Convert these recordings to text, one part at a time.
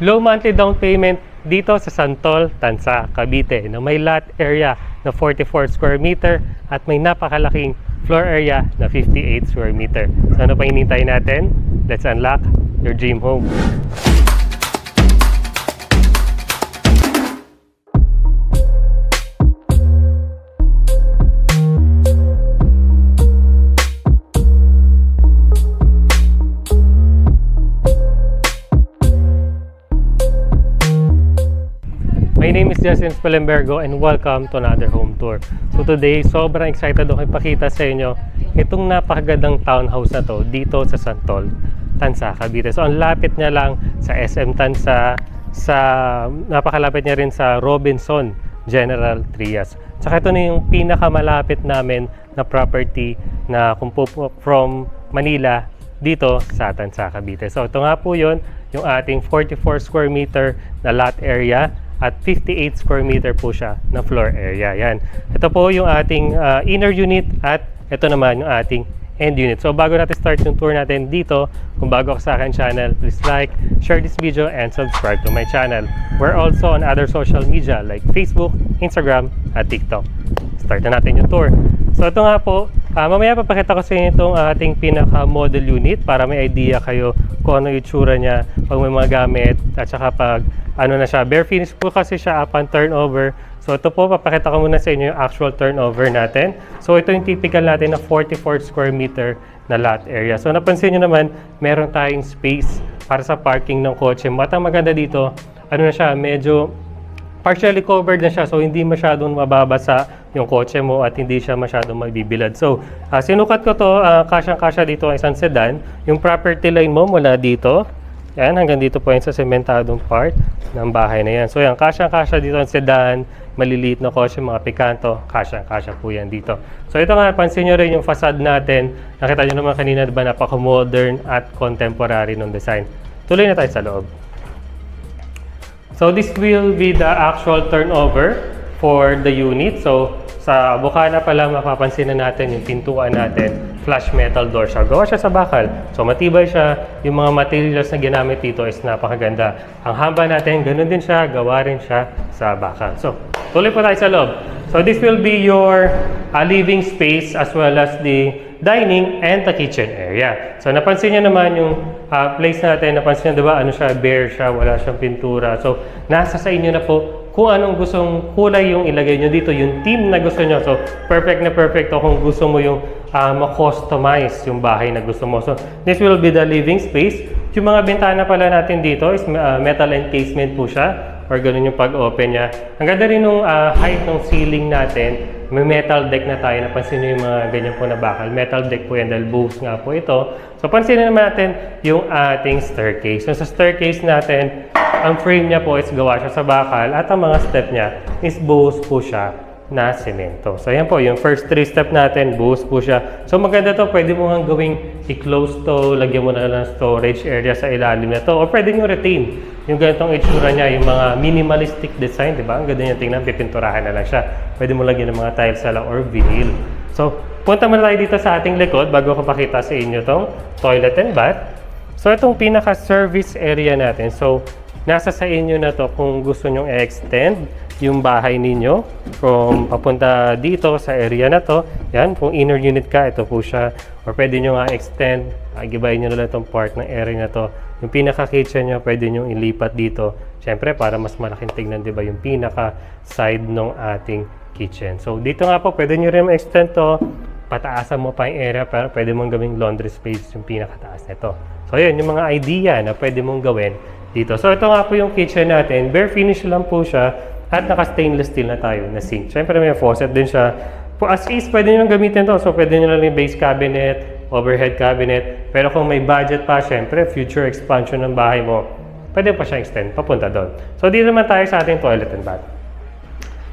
Low monthly down payment dito sa Santol, Tansa, Cavite na may lot area na 44 square meter at may napakalaking floor area na 58 square meter. So ano pa hinihintay natin? Let's unlock your dream home. My name is Justin Spalembergo and welcome to another home tour. So today, sobrang excited ako ipakita sa inyo itong napakagandang townhouse na to dito sa Santol, Tansa, Cavite. So ang lapit niya lang sa SM Tansa, napakalapit niya rin sa Robinson General Trias. Tsaka ito na yung pinakamalapit namin na property na from Manila dito sa Tansa, Cavite. So ito nga po yun, yung ating 44 square meter na lot area at 58 square meter po siya na floor area. Yan. Ito po yung ating inner unit at ito naman yung ating end unit. So bago natin start yung tour natin dito, kung bago ka sa akin channel, please like, share this video, and subscribe to my channel. We're also on other social media like Facebook, Instagram, at TikTok. Start na natin yung tour. So ito nga po, mamaya papakita ko sa inyo itong ating pinaka-model unit para may idea kayo kung ano yung itsura niya pag may mga gamit at saka pag ano na siya. Bare finish po kasi siya upon turnover. So ito po, papakita ko muna sa inyo yung actual turnover natin. So ito yung typical natin na 44 square meter na lot area. So napansin nyo naman, meron tayong space para sa parking ng kotse. At ang maganda dito, ano na siya, medyo partially covered na siya. So hindi masyadong mababasa yung kotse mo at hindi siya masyadong mabibilad. So sinukat ko to, kasyang-kasya dito ang isang sedan. Yung property line mo mula dito, yan, hanggang dito po yan sa sementadong part ng bahay na yan. So yan, kasyang-kasya dito ang sedan, maliliit na kotse, mga pikanto, kasyang-kasya po yan dito. So ito nga, pansin nyo rin yung facade natin. Nakita nyo naman kanina, diba, napaka-modern at contemporary ng design. Tuloy na tayo sa loob. So this will be the actual turnover for the unit. So sa bukana pa lang mapapansin na natin yung pintuan natin, flush metal door siya. Gawa siya sa bakal. So matibay siya. Yung mga materials na ginamit dito is napakaganda. Ang hamba natin, ganun din siya. Gawa rin siya sa bakal. So tuloy po tayo sa loob. So this will be your living space as well as the dining and the kitchen area. So napansin niyo naman yung place natin. Napansin niyo, diba, ano siya, bare siya, wala siyang pintura. So nasa sa inyo na po kung anong gustong kulay yung ilagay nyo dito, yung theme na gusto nyo. So, perfect na perfect to kung gusto mo yung ma-customize yung bahay na gusto mo. So, this will be the living space. Yung mga bintana pala natin dito is metal encasement po siya or ganun yung pag-open niya. Ang ganda rin nung height ng ceiling natin. May metal deck na tayo. Napansin nyo yung mga ganyan po na bakal. Metal deck po yan dahil buhos nga po ito. So, pansinin naman natin yung ating staircase. So, sa staircase natin, ang frame niya po is gawa siya sa bakal at ang mga step niya is buhos po siya na semento. So, ayan po, yung first 3 step natin, buhos po siya. So, maganda to. Pwede mo nga gawing i-close to, lagyan mo na lang storage area sa ilalim na to. O pwede nyo retain yung ganitong itsura niya, yung mga minimalistic design, di ba? Ang ganda niya tingnan, pipinturahan na lang siya. Pwede mo lagyan ng mga tiles sa lang or vinyl. So, punta muna tayo dito sa ating likod bago ko pakita sa inyo tong toilet and bath. So, itong pinaka-service area natin. So, nasa sa inyo na to kung gusto nyong i-extend yung bahay ninyo from papunta dito sa area na to. Yan, kung inner unit ka, ito po siya. Or pwede nyo nga extend, gibayin nyo na lang itong part ng area na to. Yung pinaka-kitchen nyo, pwede nyo ilipat dito. Siyempre, para mas malaking tignan, di ba, yung pinaka-side ng ating kitchen. So, dito nga po, pwede nyo rin ma-extend to. Pataasan mo pa yung area, pero pwede mong gawing laundry space yung pinakataas nito. So, yun, yung mga idea na pwede mong gawin dito. So, ito nga po yung kitchen natin. Bare finish lang po siya at naka-stainless steel na tayo na sink. Siyempre, may faucet din siya. As is, pwede nyo gamitin to. So, pwede nyo lang yung base cabinet, overhead cabinet. Pero kung may budget pa, siyempre, future expansion ng bahay mo, pwede pa siya extend, papunta doon. So, dito naman tayo sa ating toilet and bath.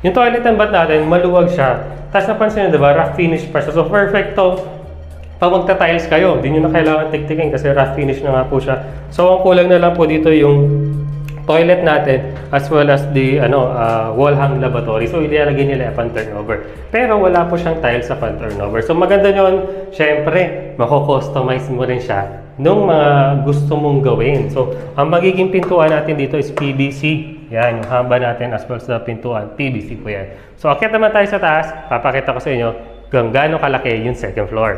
Yung toilet and bath natin, maluwag siya. Tapos napansin nyo, diba, rough finish pa siya. So, perfect to. Pag magta-tiles kayo, di nyo na kailangan tiktikin kasi rough finish na nga po siya. So, ang kulang na lang po dito yung toilet natin as well as the wall hang lavatory. So, ilalagay nila upon turnover. Pero wala po siyang tiles sa upon turnover. So, maganda nyon, syempre, mako-customize mo rin siya nung mga gusto mong gawin. So, ang magiging pintuan natin dito is PVC. Yan, yung hamba natin as well sa pintuan, PVC po yan. So, akyat naman tayo sa taas, papakita ko sa inyo kung gaano kalaki yung second floor.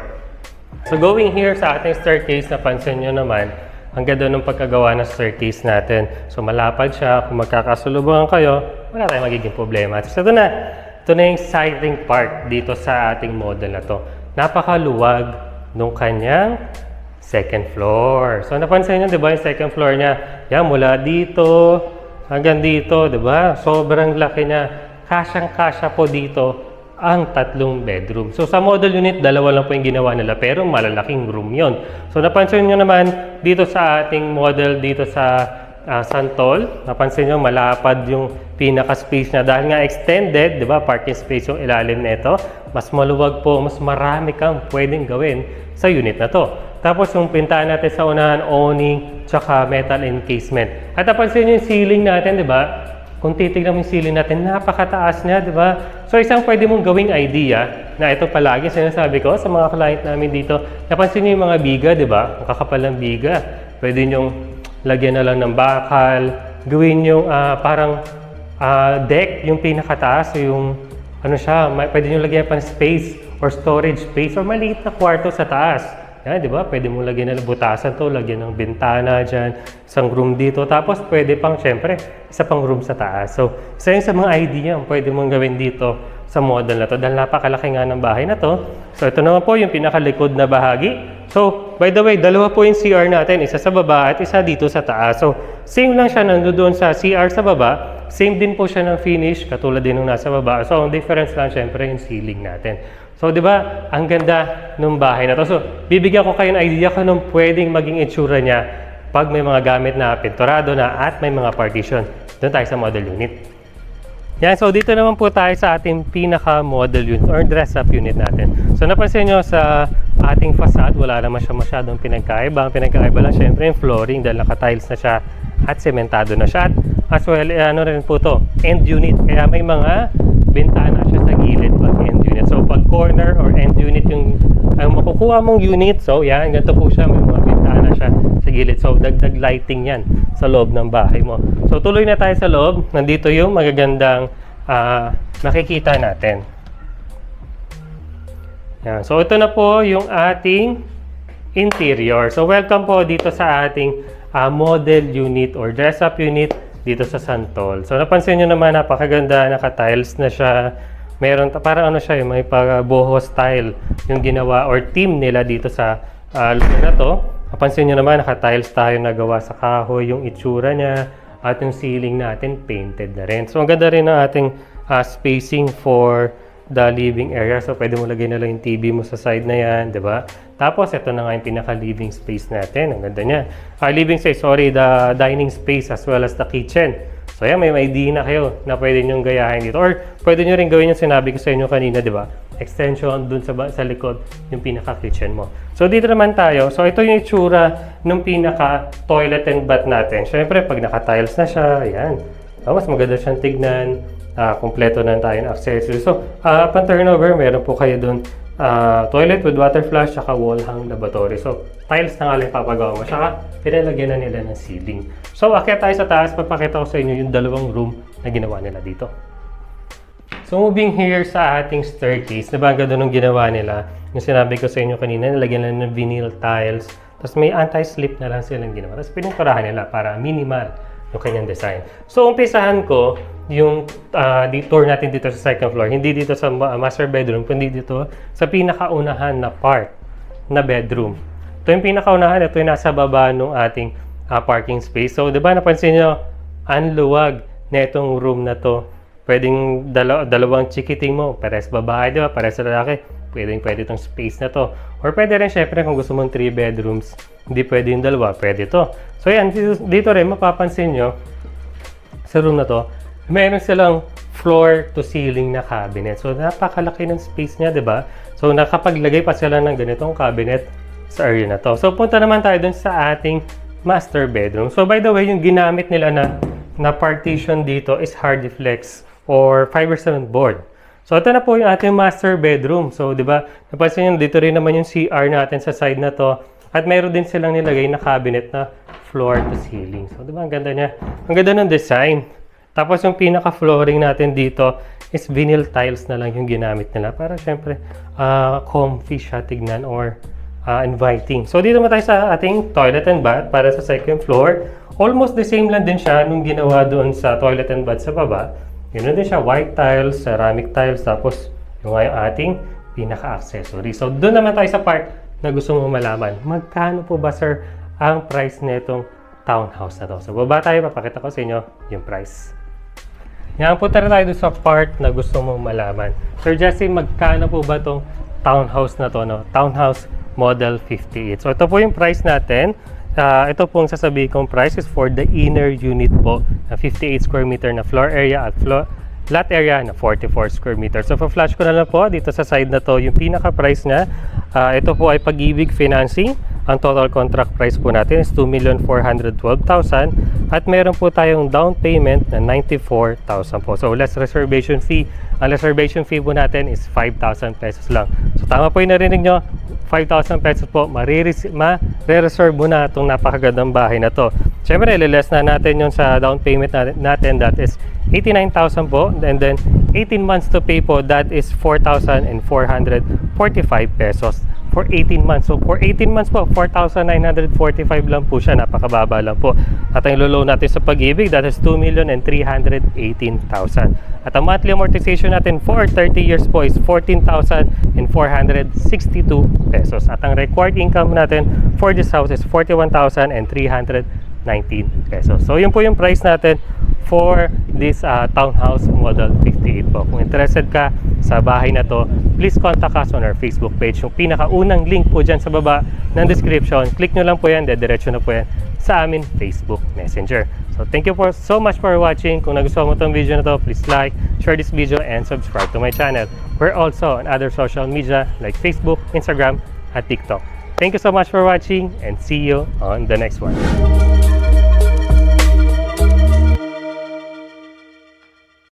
So, going here sa ating staircase, napansin nyo naman, ang ganda ng pagkagawa ng staircase natin. So, malapad siya. Kung magkakasulubungan kayo, wala tayong magiging problema. So, ito na yung exciting part dito sa ating model na to. Napakaluwag nung kanyang second floor. So, napansin nyo, di ba, yung second floor niya, yan, mula dito hanggang dito, di ba? Sobrang laki niya. Kasyang-kasya po dito ang 3 bedroom. So, sa model unit, 2 lang po yung ginawa nila, pero malalaking room yon. So, napansin nyo naman, dito sa ating model, dito sa Santol, napansin nyo, malapad yung pinaka-space na dahil nga extended, di ba, parking space yung ilalim nito, mas maluwag po, mas marami kang pwedeng gawin sa unit na to. Tapos, yung pintahan natin sa unahan, awning, tsaka metal encasement. At napansin nyo yung ceiling natin, di ba? Kung titignan mo yung ceiling natin, napakataas niya, di ba? So, isang pwede mong gawing idea na ito palagi sinasabi ko sa mga client namin dito. Napansin niyo yung mga biga, di ba? Ang kakapal ng biga. Pwede niyong lagyan na lang ng bakal. Gawin yung parang deck, yung pinakataas, yung ano siya, pwede niyong lagyan pa ng space or storage space or maliit na kwarto sa taas. Yan, di ba? Pwede mong lagyan ng butasan to, lagyan ng bintana dyan, isang room dito. Tapos, pwede pang, syempre, isa pang room sa taas. So, isa yun sa mga idea pwede mong gawin dito sa model na to dahil napakalaki nga ng bahay na to. So, ito naman po yung pinakalikod na bahagi. So, by the way, 2 po yung CR natin, isa sa baba at isa dito sa taas. So, same lang siya nandoon sa CR sa baba. Same din po siya ng finish, katulad din nung nasa baba. So, ang difference lang, syempre, yung ceiling natin. So, di ba, ang ganda ng bahay na to. So, bibigyan ko kayo ng idea kung anong pwedeng maging itsura niya pag may mga gamit na pinturado na at may mga partition. Doon tayo sa model unit. Yan, so dito naman po tayo sa ating pinaka-model unit or dress-up unit natin. So, napansin nyo sa ating facade, wala naman siya masyadong pinagkaiba. Ang pinagkaiba lang, syempre, yung flooring dahil naka-tiles na siya at sementado na siya. At as well, ano rin po to, end unit. Kaya may mga bintana siya sa gilid pag end unit. So, pag corner or end unit yung makukuha mong unit, so yan, ganito po siya, may mga bintana siya sa gilid. So, dagdag lighting yan sa loob ng bahay mo. So, tuloy na tayo sa loob. Nandito yung magagandang makikita natin. Yan. So, ito na po yung ating interior. So, welcome po dito sa ating model unit or dress-up unit dito sa Santol. So, napansin nyo naman, napakaganda, naka-tiles na siya. Meron, parang ano siya, may boho style yung ginawa or team nila dito sa lugar na to. Napansin nyo naman, naka-tiles tayo na gawa sa kahoy, yung itsura niya, at yung ceiling natin, painted na rin. So, ang ganda rin ng ating spacing for the living area. So, pwede mo lagay na lang yung TV mo sa side na yan, di ba? Tapos, ito na nga yung pinaka-living space natin. Ang ganda niya. Living space, sorry, the dining space as well as the kitchen. So, yan, may idea na kayo na pwede nyo gayahin dito. Or, pwede nyo rin gawin yung sinabi ko sa inyo kanina, di ba? Extension dun sa likod, yung pinaka-kitchen mo. So, dito naman tayo. So, ito yung itsura ng pinaka-toilet and bath natin. Siyempre, pag naka-tiles na siya, yan. Mas maganda siyang tignan. Kompleto na tayo ng accessories. So, upon turnover, meron po kayo dun toilet with water flush, saka wall hang lavatory. So, tiles na nga lang papagawa mo. Saka, pinalagyan na nila ng ceiling. So, akyat tayo sa taas. Papakita ko sa inyo yung 2 room na ginawa nila dito. So, moving here sa ating staircase, diba ang ganda nung ginawa nila? Yung sinabi ko sa inyo kanina, nilagyan na ng vinyl tiles. Tapos, may anti-slip na lang silang ginawa. Tapos, pininturahan nila para minimal yung kanyang design. So, umpisahan ko yung tour natin dito sa second floor. Hindi dito sa master bedroom, kundi dito sa pinakaunahan na part na bedroom. Ito yung pinakaunahan, ito yung nasa baba ng ating parking space. So, di ba napansin nyo, ang luwag na itong room na to. Pwedeng dalawang chikiting mo, pares babae, di ba? Pares lalaki. Pwede itong space na to. Or pwede rin, syempre, kung gusto mong 3 bedrooms, hindi pwede yung 2, pwede to. So, yan, dito rin, mapapansin nyo, sa room na to, meron silang floor to ceiling na cabinet. So, napakalaki ng space niya, di ba? So, nakapaglagay pa sila ng ganitong cabinet sa area na to. So, punta naman tayo dun sa ating master bedroom. So, by the way, yung ginamit nila na partition dito is Hardiflex or fiber cement board. So, ito na po yung ating master bedroom. So, di ba, napansin nyo, dito rin naman yung CR natin sa side na to. At mayroon din silang nilagay na cabinet na floor to ceiling. So, di ba? Ang ganda niya. Ang ganda ng design. Tapos yung pinaka-flooring natin dito is vinyl tiles na lang yung ginamit nila para syempre comfy siya tignan or inviting. So dito naman tayo sa ating toilet and bath para sa second floor. Almost the same lang din siya nung ginawa doon sa toilet and bath sa baba. Yun din siya, white tiles, ceramic tiles, tapos yung ating pinaka-accessory. So doon naman tayo sa part na gusto mong malaman. Magkano po ba sir ang price nitong townhouse na to? So baba tayo, papakita ko sa inyo yung price. Yan, punta na tayo sa part na gusto mong malaman. Sir Jesse, magkano po ba itong townhouse na to? No? Townhouse Model 58. So ito po yung price natin. Ito pong sasabihin kong price is for the inner unit po na 58 square meter na floor area at lot area na 44 square meter. So flash ko na lang po dito sa side na to yung pinaka-price niya. Ito po ay Pag-ibig Financing. Ang total contract price po natin is 2,412,000 at meron po tayong down payment na 94,000 po. So less reservation fee. Ang reservation fee po natin is 5,000 pesos lang. So tama po yung narinig nyo, 5,000 pesos po ma-re-reserve mo na itong napakagandang bahay na to. Siyempre, liless na natin yung sa down payment natin, that is 89,000 po, and then 18 months to pay po, that is 4,445 pesos for 18 months. So for 18 months po, 4,945 lang po siya, napakababa lang po. At ang loan natin sa Pag-ibig, that is 2,318,000. At ang monthly amortization natin for 30 years po is 14,462 pesos. At ang required income natin for this house is 41,319 pesos. So yun po yung price natin for this townhouse model 58 po. Kung interested ka sa bahay na to, please contact us on our Facebook page. Yung pinakaunang link po dyan sa baba ng description, click nyo lang po yan, diretso na po yan sa amin Facebook Messenger. So thank you so much for watching. Kung nagustuhan mo itong video na to, please like, share this video, and subscribe to my channel. We're also on other social media like Facebook, Instagram, at TikTok. Thank you so much for watching, and see you on the next one.